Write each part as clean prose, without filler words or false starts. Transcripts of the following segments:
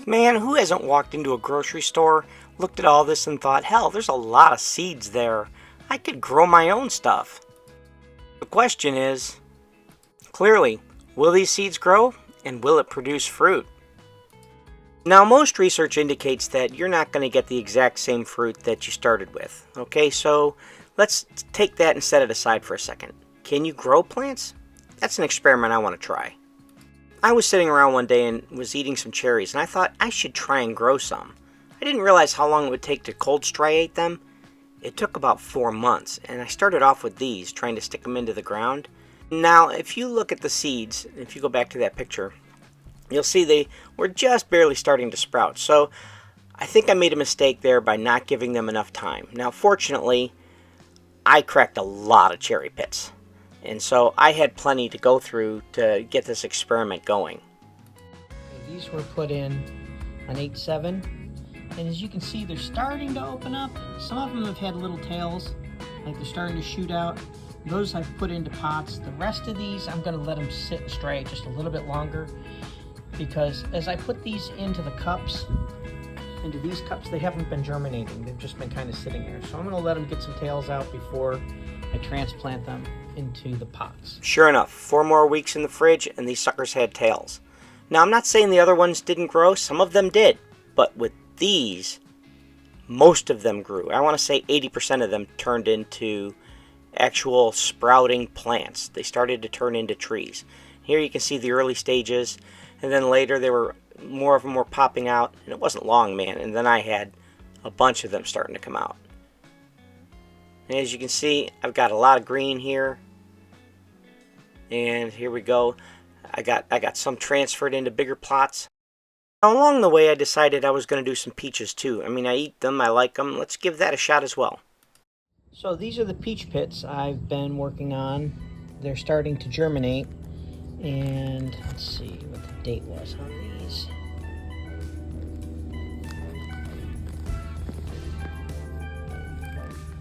Man, who hasn't walked into a grocery store, looked at all this and thought, hell, there's a lot of seeds there. I could grow my own stuff. The question is, clearly, will these seeds grow and will it produce fruit? Now, most research indicates that you're not going to get the exact same fruit that you started with. Okay, so let's take that and set it aside for a second. Can you grow plants? That's an experiment I want to try. I was sitting around one day and was eating some cherries, and I thought I should try and grow some. I didn't realize how long it would take to cold striate them. It took about 4 months, and I started off with these, trying to stick them into the ground. Now, if you look at the seeds, if you go back to that picture, you'll see they were just barely starting to sprout. So I think I made a mistake there by not giving them enough time. Now, fortunately, I cracked a lot of cherry pits, and so I had plenty to go through to get this experiment going. These were put in on 8/7, and as you can see, they're starting to open up. Some of them have had little tails, like they're starting to shoot out. Those I've put into pots. The rest of these, I'm going to let them sit and striate just a little bit longer, because as I put these into the cups, into these cups, they haven't been germinating. They've just been kind of sitting there. So I'm going to let them get some tails out before I transplant them into the pots. Sure enough, 4 more weeks in the fridge and these suckers had tails. Now, I'm not saying the other ones didn't grow. Some of them did. But with these, most of them grew. I want to say 80% of them turned into actual sprouting plants. They started to turn into trees. Here you can see the early stages, and then later more of them were popping out, and it wasn't long, man, and then I had a bunch of them starting to come out. And as you can see, I've got a lot of green here, and here we go. I got some transferred into bigger plots. Now, along the way, I decided I was going to do some peaches too. I mean, I eat them, I like them. Let's give that a shot as well. So these are the peach pits I've been working on. They're starting to germinate, and let's see what the date was on these.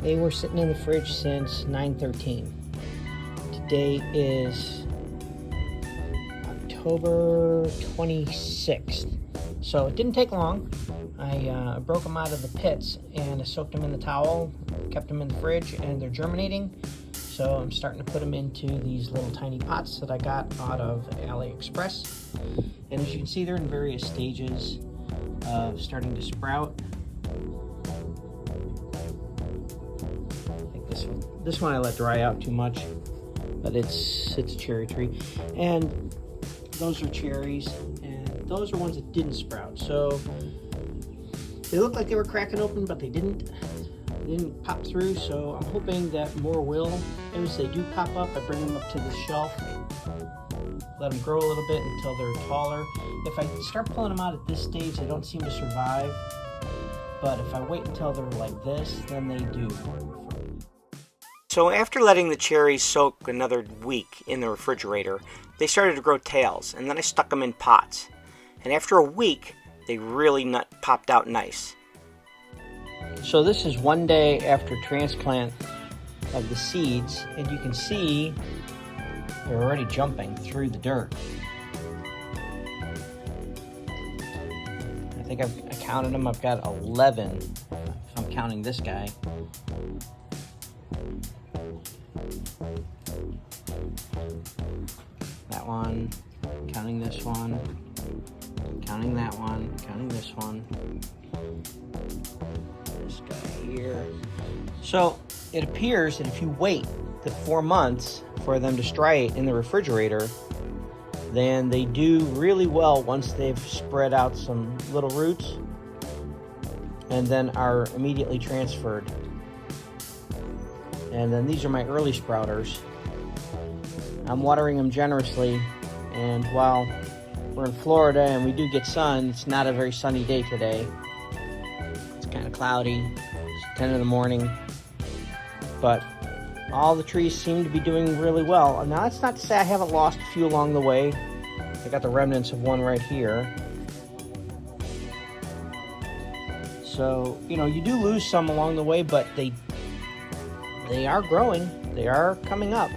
They were sitting in the fridge since 9/13. Today is October 26th. So it didn't take long. I broke them out of the pits and I soaked them in the towel, kept them in the fridge, and they're germinating. So I'm starting to put them into these little tiny pots that I got out of AliExpress. And as you can see, they're in various stages of starting to sprout. I think this one I let dry out too much, but it's a cherry tree. And those are cherries, and those are ones that didn't sprout. So they looked like they were cracking open, but they didn't pop through. So I'm hoping that more will. As they do pop up, I bring them up to the shelf, let them grow a little bit until they're taller. If I start pulling them out at this stage, they don't seem to survive. But if I wait until they're like this, then they do. So after letting the cherries soak another week in the refrigerator, they started to grow tails, and then I stuck them in pots. And after a week, they really popped out nice. So this is one day after transplant of the seeds, and you can see they're already jumping through the dirt. I think I counted them. I've got 11, if I'm counting this guy. That one, counting this one, counting that one, counting this one, this guy here. So it appears that if you wait the 4 months for them to striate in the refrigerator, then they do really well once they've spread out some little roots and then are immediately transferred. And then these are my early sprouters. I'm watering them generously, and while we're in Florida and we do get sun, it's not a very sunny day today. It's kind of cloudy. It's 10 in the morning. But all the trees seem to be doing really well. Now, that's not to say I haven't lost a few along the way. I got the remnants of one right here. So, you know, you do lose some along the way, but they are growing. They are coming up.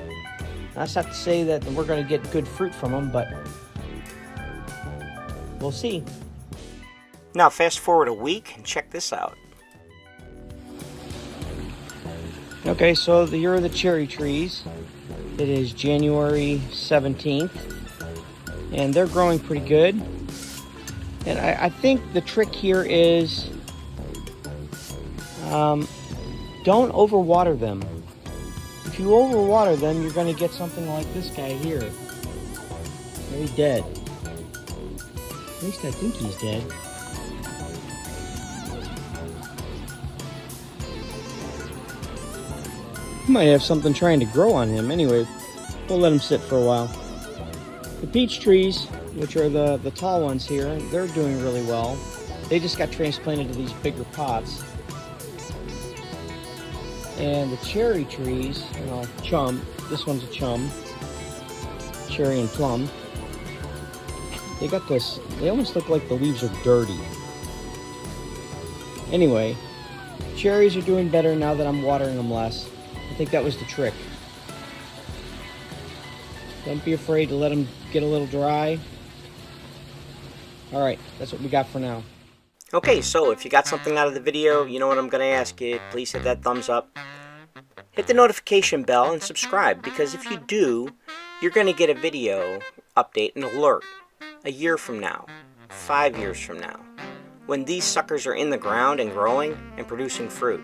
That's not to say that we're going to get good fruit from them, but we'll see. Now fast forward a week and check this out. Okay, so here are the cherry trees. It is January 17th, and they're growing pretty good. And I think the trick here is don't overwater them. If you overwater them, you're going to get something like this guy here. Very dead. At least I think he's dead. Might have something trying to grow on him. Anyway, we'll let him sit for a while. The peach trees, which are the tall ones here, they're doing really well. They just got transplanted to these bigger pots. And the cherry trees, chum, this one's a chum, cherry and plum. They got this, they almost look like the leaves are dirty. Anyway, cherries are doing better now that I'm watering them less. I think that was the trick. Don't be afraid to let them get a little dry. Alright, that's what we got for now. Okay, so if you got something out of the video, you know what I'm going to ask you. Please hit that thumbs up. Hit the notification bell and subscribe, because if you do, you're going to get a video update, an alert, a year from now, 5 years from now, when these suckers are in the ground and growing and producing fruit.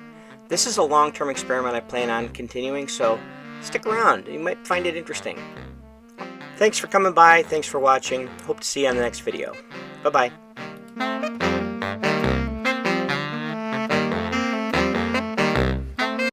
This is a long-term experiment I plan on continuing, so stick around. You might find it interesting. Thanks for coming by. Thanks for watching. Hope to see you on the next video. Bye-bye.